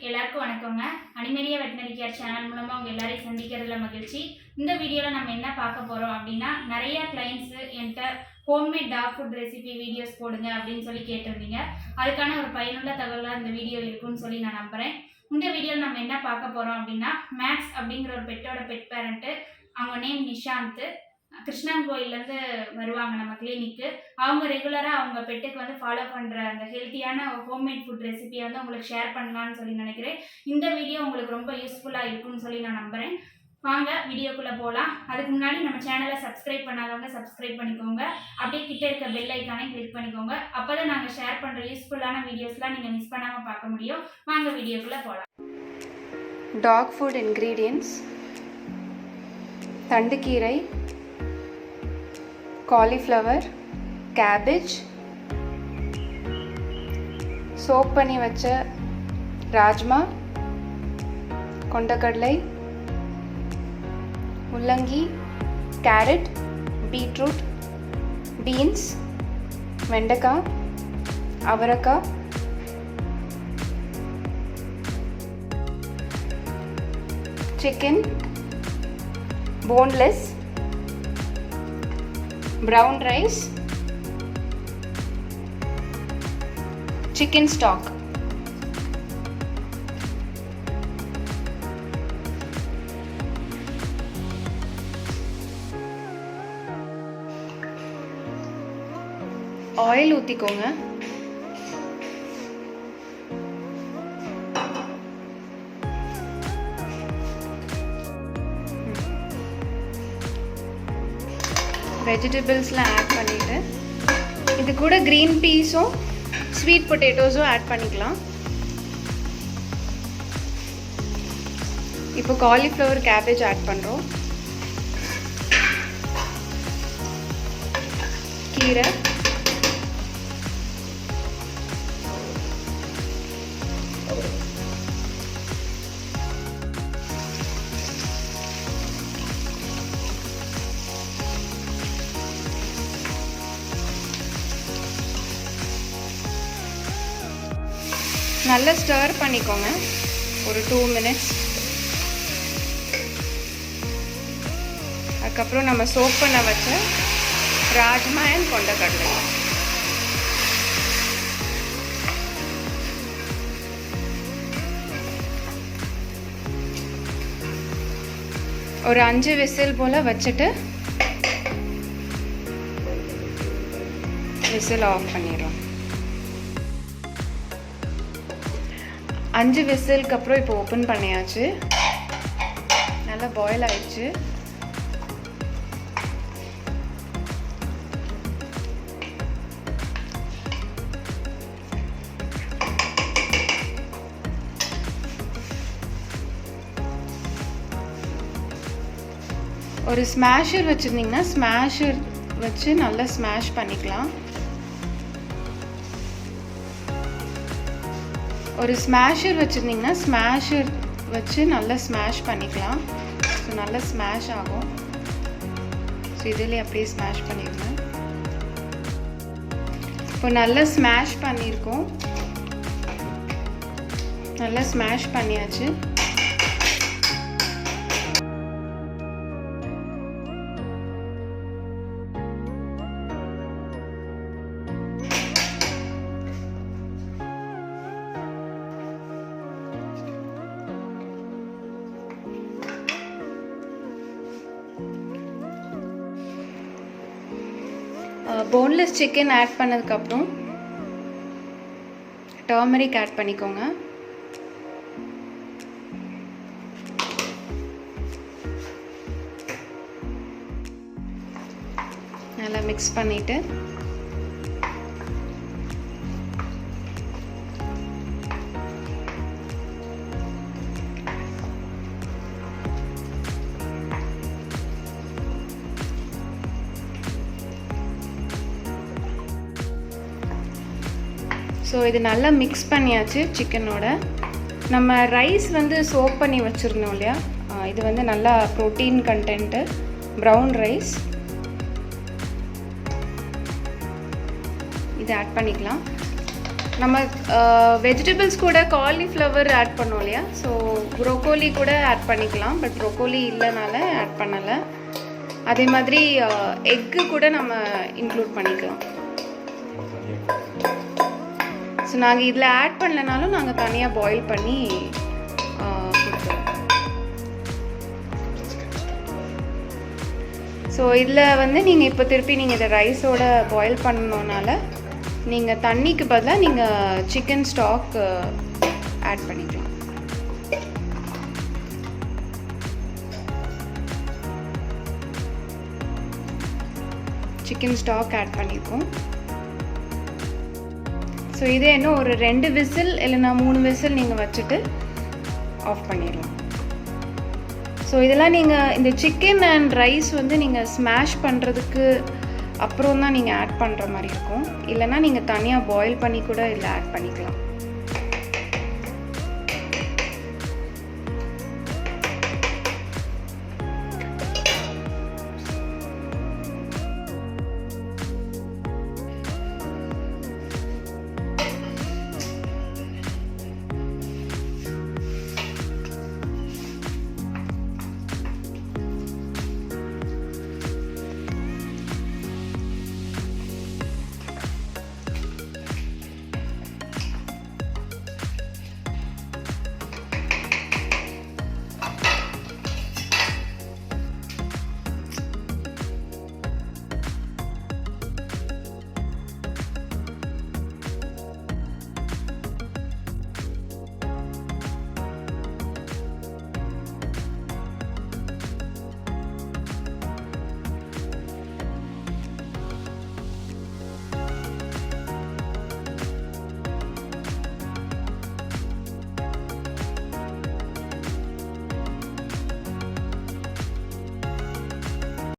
எல்லாருக்கும் வணக்கங்க. Animalia veterinary care channel மூலமா உங்க எல்லாரையும் சந்திக்கிறதுல மகிழ்ச்சி. இந்த வீடியோல நம்ம என்ன பார்க்க போறோம் அப்படின்னா, நிறைய கிளைண்ட்ஸ் என்கிட்ட homemade talk food recipe videos போடுங்க அப்படின்னு சொல்லி கேட்டிருந்தீங்க. அதுக்கான ஒரு பயனுள்ள தகவலாக இந்த வீடியோ இருக்குன்னு சொல்லி நான் நம்புறேன். இந்த வீடியோவில் நம்ம என்ன பார்க்க போறோம் அப்படின்னா, மேக்ஸ் அப்படிங்கிற ஒரு பெட்டோட பெட் பேரண்ட்டு, அவங்க நேம் நிஷாந்த், KrishnanKovilலேருந்து வருவாங்க நம்ம கிளினிக்கு. அவங்க ரெகுலராக அவங்க பெட்டுக்கு வந்து ஃபாலோ பண்ணுற அந்த ஹெல்த்தியான ஹோம்மேட் ஃபுட் ரெசிபியை வந்து உங்களுக்கு ஷேர் பண்ணலான்னு சொல்லி நினைக்கிறேன். இந்த வீடியோ உங்களுக்கு ரொம்ப யூஸ்ஃபுல்லாக இருக்குன்னு சொல்லி நான் நம்புகிறேன். வாங்க வீடியோக்குள்ளே போகலாம். அதுக்கு முன்னாடி நம்ம சேனலை சப்ஸ்கிரைப் பண்ணாதவங்க சப்ஸ்கிரைப் பண்ணிக்கோங்க. அப்படியே கிட்டே இருக்க பெல் ஐக்கானை கிளிக் பண்ணிக்கோங்க. அப்போ தான் நாங்கள் ஷேர் பண்ணுற யூஸ்ஃபுல்லான வீடியோஸ்லாம் நீங்கள் மிஸ் பண்ணாமல் பார்க்க முடியும். வாங்க வீடியோக்குள்ளே போகலாம். டாக் ஃபுட் இன்க்ரீடியன்ட்ஸ்: தண்டுக்கீரை, காலிஃப்ளவர், கேபேஜ், சோப் பண்ணி வச்ச ராஜ்மா, கொண்டக்கடலை, முள்ளங்கி, கேரட், பீட்ரூட், பீன்ஸ், வெண்டைக்காய், அவரைக்காய், chicken, boneless, brown rice, chicken stock. Oil ஊற்றிக்கோங்க. வெஜிடபிள்ஸ்லாம் ஆட் பண்ணிவிட்டு, இது கூட க்ரீன் பீஸும் ஸ்வீட் பொட்டேட்டோஸும் ஆட் பண்ணிக்கலாம். இப்போ காலிஃப்ளவர், கேபேஜ் ஆட் பண்ணுறோம். கீரை, நல்லா ஸ்டர் பண்ணிக்கோங்க ஒரு 2 minutes. அதுக்கப்புறம் நம்ம சோப் பண்ண வச்ச ராஜ்மா அண்ட் கொண்டக்கடலை, ஒரு 5 விசில் போல் வச்சுட்டு விசில் ஆஃப் பண்ணிடுறோம். 5 விசிலுக்கு அப்புறம் இப்போ ஓப்பன் பண்ணியாச்சு. நல்லா பாயில் ஆயிடுச்சு. ஒரு ஸ்மாஷர் வச்சுருந்தீங்கன்னா ஸ்மாஷர் வச்சு நல்லா ஸ்மாஷ் பண்ணிக்கலாம். ஒரு ஸ்மாஷர் வச்சுருந்தீங்கன்னா ஸ்மாஷர் வச்சு நல்லா ஸ்மாஷ் பண்ணிக்கலாம். ஸோ நல்லா ஸ்மாஷ் ஆகும். ஸோ இதில் அப்படியே ஸ்மாஷ் பண்ணிடுங்க. இப்போ நல்லா ஸ்மாஷ் பண்ணியிருக்கோம். நல்லா ஸ்மாஷ் பண்ணியாச்சு. போன்லெஸ் சிக்கன் ஆட் பண்ணதுக்கப்புறம் டர்மரிக் ஆட் பண்ணிக்கோங்க. நல்லா மிக்ஸ் பண்ணிட்டு ஸோ இது நல்லா மிக்ஸ் பண்ணியாச்சு சிக்கனோட. நம்ம ரைஸ் வந்து சோப் பண்ணி வச்சுருந்தோம் இல்லையா, இது வந்து நல்லா ப்ரோட்டீன் கண்டென்ட்டு, ப்ரௌன் ரைஸ். இது ஆட் பண்ணிக்கலாம். நம்ம வெஜிடபிள்ஸ் கூட காலிஃப்ளவர் ஆட் பண்ணோம் இல்லையா, ஸோ ப்ரோக்கோலி கூட ஆட் பண்ணிக்கலாம். பட் ப்ரோக்கோலி இல்லைனால ஆட் பண்ணலை. அதே மாதிரி எக்கு கூட நம்ம இன்க்ளூட் பண்ணிக்கலாம். ஸோ நாங்கள் இதில் ஆட் பண்ணலனாலும் நாங்கள் தனியாக பாயில் பண்ணி கொடுத்துருவோம். ஸோ இதில் வந்து நீங்கள் இப்போ திருப்பி நீங்கள் இதை ரைஸோட பாயில் பண்ணணுன்னால நீங்கள் தண்ணிக்கு பதிலாக நீங்கள் சிக்கன் ஸ்டாக் ஆட் பண்ணிக்கலாம். சிக்கன் ஸ்டாக் ஆட் பண்ணியிருக்கோம். ஸோ இதே இன்னும் ஒரு 2 விசில் இல்லைனா 3 விசில் நீங்கள் வச்சுட்டு ஆஃப் பண்ணிடலாம். ஸோ இதெல்லாம் நீங்கள் இந்த சிக்கன் அண்ட் ரைஸ் வந்து நீங்கள் ஸ்மாஷ் பண்ணுறதுக்கு அப்புறம் தான் நீங்கள் ஆட் பண்ணுற மாதிரி இருக்கும். இல்லைனா நீங்கள் தனியாக பாயில் பண்ணி கூட இதில் ஆட் பண்ணிக்கலாம்.